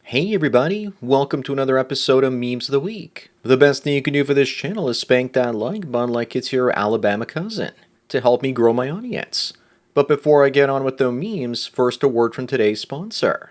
Hey everybody, welcome to another episode of Memes of the Week. The best thing you can do for this channel is spank that like button like it's your Alabama cousin to help me grow my audience. But before I get on with the memes, first a word from today's sponsor.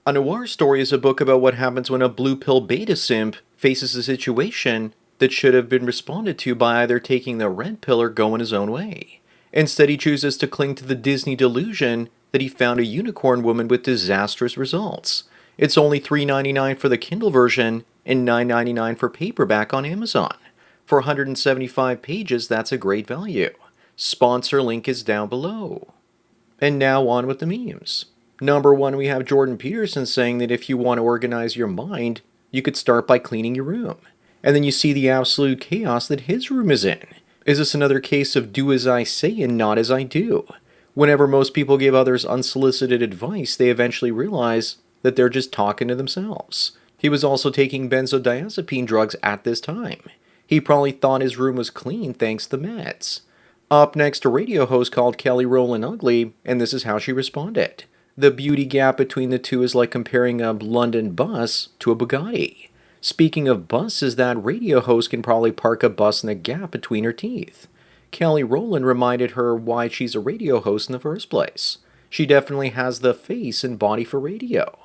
A Noir Story is a book about what happens when a blue pill beta simp faces a situation that should have been responded to by either taking the red pill or going his own way. Instead, he chooses to cling to the Disney delusion that he found a unicorn woman with disastrous results. It's only $3.99 for the Kindle version and $9.99 for paperback on Amazon. For 175 pages, that's a great value. Sponsor link is down below. And now on with the memes. Number one, we have Jordan Peterson saying that if you want to organize your mind, you could start by cleaning your room. And then you see the absolute chaos that his room is in. Is this another case of do as I say and not as I do? Whenever most people give others unsolicited advice, they eventually realize that they're just talking to themselves. He was also taking benzodiazepine drugs at this time. He probably thought his room was clean thanks to the meds. Up next, a radio host called Kelly Rowland ugly, and this is how she responded. The beauty gap between the two is like comparing a London bus to a Bugatti. Speaking of buses, that radio host can probably park a bus in the gap between her teeth. Kelly Rowland reminded her why she's a radio host in the first place. She definitely has the face and body for radio.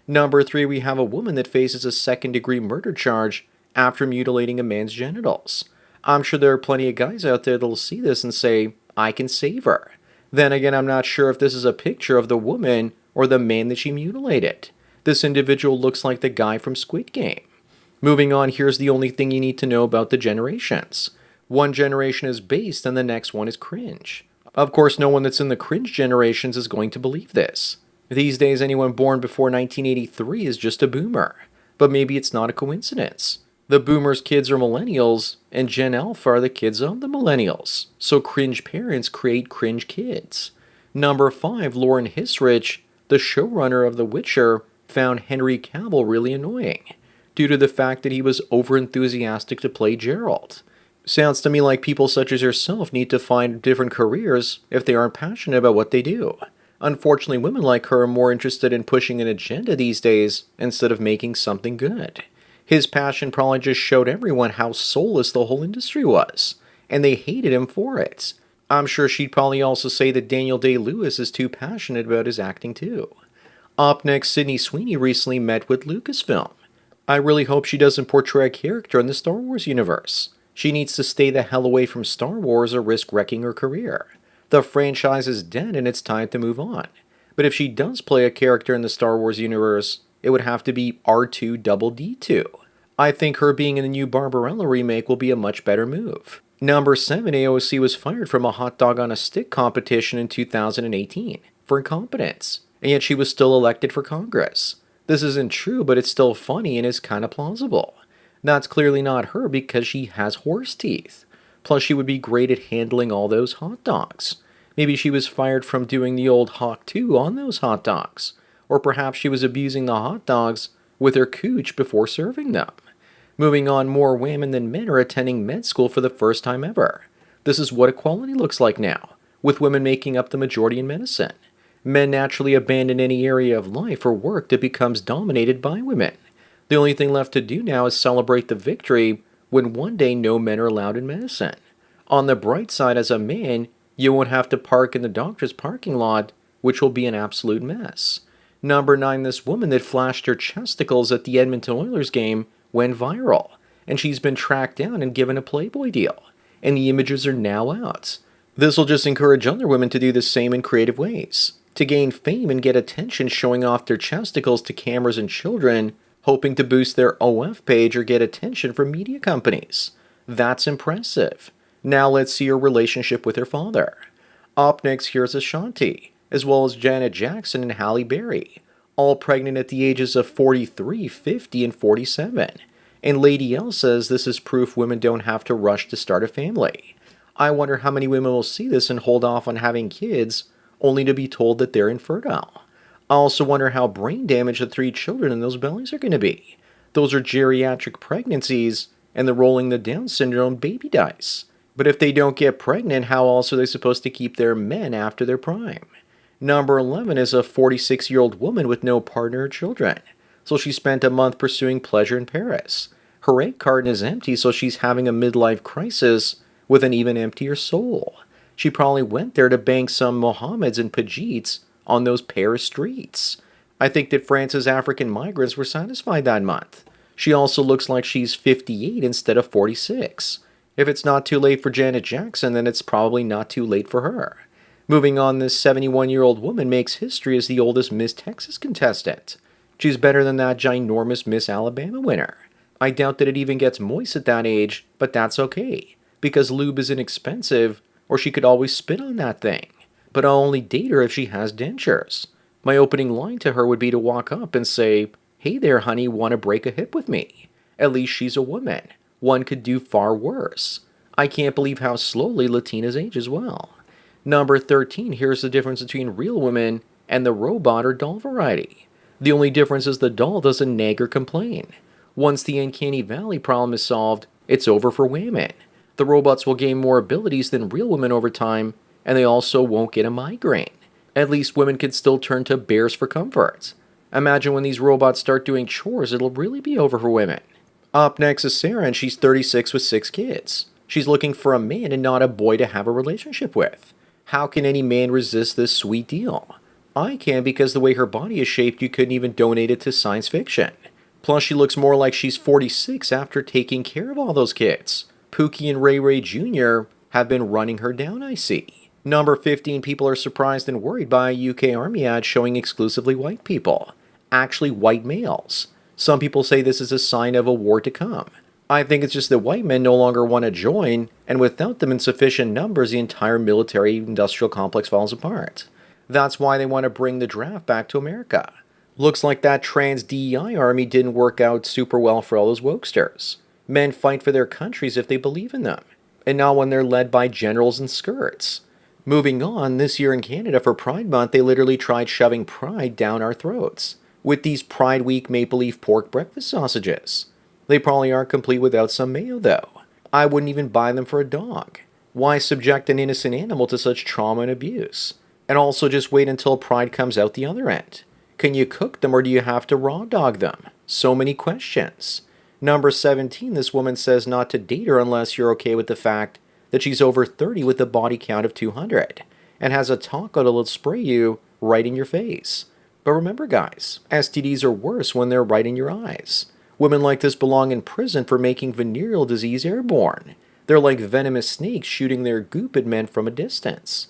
Number three, we have a woman that faces a second-degree murder charge after mutilating a man's genitals. I'm sure there are plenty of guys out there that'll see this and say, I can save her. Then again, I'm not sure if this is a picture of the woman or the man that she mutilated. This individual looks like the guy from Squid Game. Moving on, here's the only thing you need to know about the generations. One generation is based and the next one is cringe. Of course, no one that's in the cringe generations is going to believe this. These days, anyone born before 1983 is just a boomer. But maybe it's not a coincidence. The boomers' kids are millennials, and Gen Alpha are the kids of the millennials. So cringe parents create cringe kids. Number 5, Lauren Hisrich, the showrunner of The Witcher, found Henry Cavill really annoying, due to the fact that he was overenthusiastic to play Geralt. Sounds to me like people such as yourself need to find different careers if they aren't passionate about what they do. Unfortunately, women like her are more interested in pushing an agenda these days instead of making something good. His passion probably just showed everyone how soulless the whole industry was, and they hated him for it. I'm sure she'd probably also say that Daniel Day-Lewis is too passionate about his acting too. Up next, Sydney Sweeney recently met with Lucasfilm. I really hope she doesn't portray a character in the Star Wars universe. She needs to stay the hell away from Star Wars or risk wrecking her career. The franchise is dead and it's time to move on. But if she does play a character in the Star Wars universe, it would have to be R2-D2. I think her being in the new Barbarella remake will be a much better move. Number 7, AOC was fired from a hot dog on a stick competition in 2018 for incompetence, and yet she was still elected for Congress. This isn't true, but it's still funny and is kinda plausible. That's clearly not her because she has horse teeth. Plus, she would be great at handling all those hot dogs. Maybe she was fired from doing the old Hawk 2 on those hot dogs. Or perhaps she was abusing the hot dogs with her cooch before serving them. Moving on, more women than men are attending med school for the first time ever. This is what equality looks like now, with women making up the majority in medicine. Men naturally abandon any area of life or work that becomes dominated by women. The only thing left to do now is celebrate the victory when one day no men are allowed in medicine. On the bright side, as a man, you won't have to park in the doctor's parking lot, which will be an absolute mess. Number 9, this woman that flashed her chesticles at the Edmonton Oilers game went viral, and she's been tracked down and given a Playboy deal, and the images are now out. This will just encourage other women to do the same in creative ways, to gain fame and get attention showing off their chesticles to cameras and children, hoping to boost their OF page or get attention from media companies. That's impressive. Now let's see her relationship with her father. Up next, here's Ashanti, as well as Janet Jackson and Halle Berry, all pregnant at the ages of 43, 50, and 47. And Lady L says this is proof women don't have to rush to start a family. I wonder how many women will see this and hold off on having kids, only to be told that they're infertile. I also wonder how brain damaged the 3 children in those bellies are going to be. Those are geriatric pregnancies, and they're rolling the Down syndrome baby dice. But if they don't get pregnant, how else are they supposed to keep their men after their prime? Number 11 is a 46-year-old woman with no partner or children. so she spent a month pursuing pleasure in Paris. Her egg carton is empty, so she's having a midlife crisis with an even emptier soul. She probably went there to bang some Mohammeds and Pajites on those Paris streets. I think that France's African migrants were satisfied that month. She also looks like she's 58 instead of 46. If it's not too late for Janet Jackson, then it's probably not too late for her. Moving on, this 71-year-old woman makes history as the oldest Miss Texas contestant. She's better than that ginormous Miss Alabama winner. I doubt that it even gets moist at that age, but that's okay, because lube is inexpensive, or she could always spit on that thing. But I'll only date her if she has dentures. My opening line to her would be to walk up and say, "Hey there, honey, want to break a hip with me?" At least she's a woman. One could do far worse. I can't believe how slowly Latinas age as well. Number 13, here's the difference between real women and the robot or doll variety. The only difference is the doll doesn't nag or complain. Once the uncanny valley problem is solved, it's over for women. The robots will gain more abilities than real women over time, and they also won't get a migraine. At least women can still turn to bears for comfort. Imagine when these robots start doing chores, it'll really be over for women. Up next is Sarah, and she's 36 with 6 kids. She's looking for a man and not a boy to have a relationship with. How can any man resist this sweet deal? I can, because the way her body is shaped, you couldn't even donate it to science fiction. Plus, she looks more like she's 46 after taking care of all those kids. Pookie and Ray Ray Jr. have been running her down, I see. Number 15, people are surprised and worried by a UK Army ad showing exclusively white people. Actually, white males. Some people say this is a sign of a war to come. I think it's just that white men no longer want to join, and without them in sufficient numbers, the entire military-industrial complex falls apart. That's why they want to bring the draft back to America. Looks like that trans DEI army didn't work out super well for all those wokesters. Men fight for their countries if they believe in them, and not when they're led by generals in skirts. Moving on, this year in Canada for Pride Month, they literally tried shoving pride down our throats with these Pride Week maple leaf pork breakfast sausages. They probably aren't complete without some mayo, though. I wouldn't even buy them for a dog. Why subject an innocent animal to such trauma and abuse? And also just wait until Pride comes out the other end. Can you cook them or do you have to raw dog them? So many questions. Number 17, this woman says not to date her unless you're okay with the fact that she's over 30 with a body count of 200 and has a taco that'll spray you right in your face. But remember, guys, STDs are worse when they're right in your eyes. Women like this belong in prison for making venereal disease airborne. They're like venomous snakes shooting their goop at men from a distance.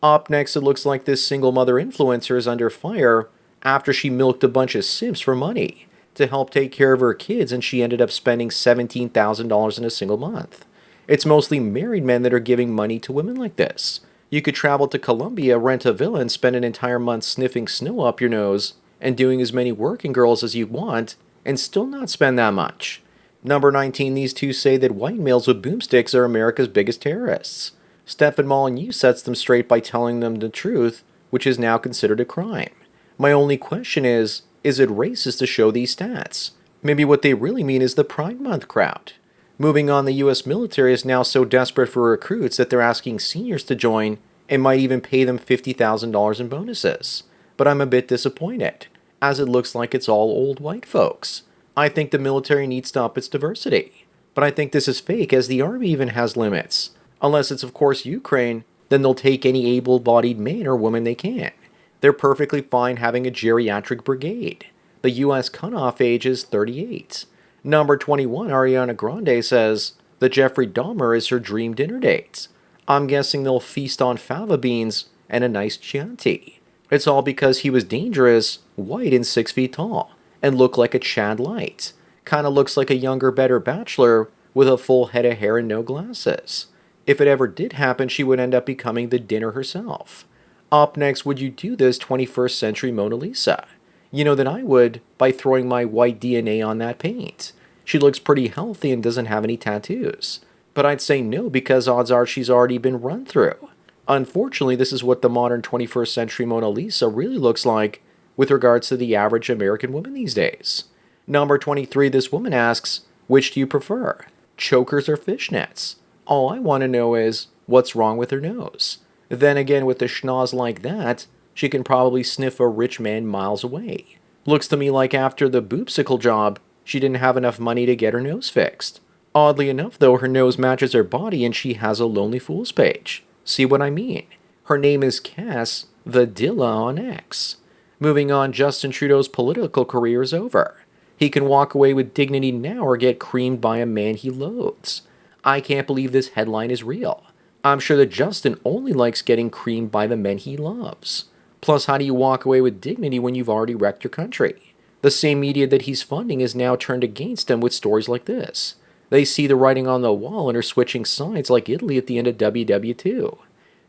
Up next, it looks like this single mother influencer is under fire after she milked a bunch of simps for money to help take care of her kids, and she ended up spending $17,000 in a single month. It's mostly married men that are giving money to women like this. You could travel to Colombia, rent a villa, and spend an entire month sniffing snow up your nose and doing as many working girls as you want and still not spend that much. Number 19, these two say that white males with boomsticks are America's biggest terrorists. Stefan Molyneux sets them straight by telling them the truth, which is now considered a crime. My only question is it racist to show these stats? Maybe what they really mean is the Pride Month crowd. Moving on, the US military is now so desperate for recruits that they're asking seniors to join and might even pay them $50,000 in bonuses. But I'm a bit disappointed, as it looks like it's all old white folks. I think the military needs to up its diversity. But I think this is fake, as the army even has limits. Unless it's of course Ukraine, then they'll take any able-bodied man or woman they can. They're perfectly fine having a geriatric brigade. The US cutoff age is 38. Number 21, Ariana Grande says that Jeffrey Dahmer is her dream dinner date. I'm guessing they'll feast on fava beans and a nice Chianti. It's all because he was dangerous, white and 6 feet tall, and looked like a Chad Light. Kinda looks like a younger, better bachelor with a full head of hair and no glasses. If it ever did happen, she would end up becoming the dinner herself. Up next, would you do this 21st century Mona Lisa? You know that I would, by throwing my white DNA on that paint. She looks pretty healthy and doesn't have any tattoos. But I'd say no, because odds are she's already been run through. Unfortunately, this is what the modern 21st century Mona Lisa really looks like with regards to the average American woman these days. Number 23, this woman asks, which do you prefer, chokers or fishnets? All I want to know is, what's wrong with her nose? Then again, with a schnoz like that, she can probably sniff a rich man miles away. Looks to me like after the boopsicle job, she didn't have enough money to get her nose fixed. Oddly enough, though, her nose matches her body and she has a Lonely Fools page. See what I mean? Her name is Cass Vadilla on X. Moving on, Justin Trudeau's political career is over. He can walk away with dignity now or get creamed by a man he loathes. I can't believe this headline is real. I'm sure that Justin only likes getting creamed by the men he loves. Plus, how do you walk away with dignity when you've already wrecked your country? The same media that he's funding is now turned against him with stories like this. They see the writing on the wall and are switching sides like Italy at the end of WW2.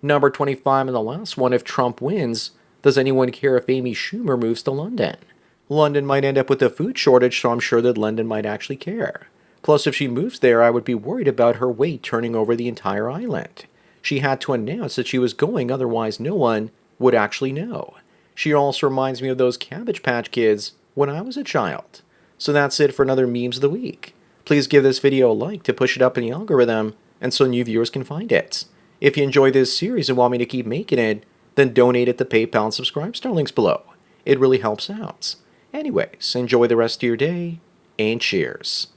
Number 25 and the last one, if Trump wins, does anyone care if Amy Schumer moves to London? London might end up with a food shortage, so I'm sure that London might actually care. Plus, if she moves there, I would be worried about her weight turning over the entire island. She had to announce that she was going, otherwise no one would actually know. She also reminds me of those Cabbage Patch Kids when I was a child. So that's it for another Memes of the Week. Please give this video a like to push it up in the algorithm and so new viewers can find it. If you enjoy this series and want me to keep making it, then donate at the PayPal and subscribe star links below. It really helps out. Anyways, enjoy the rest of your day, and cheers.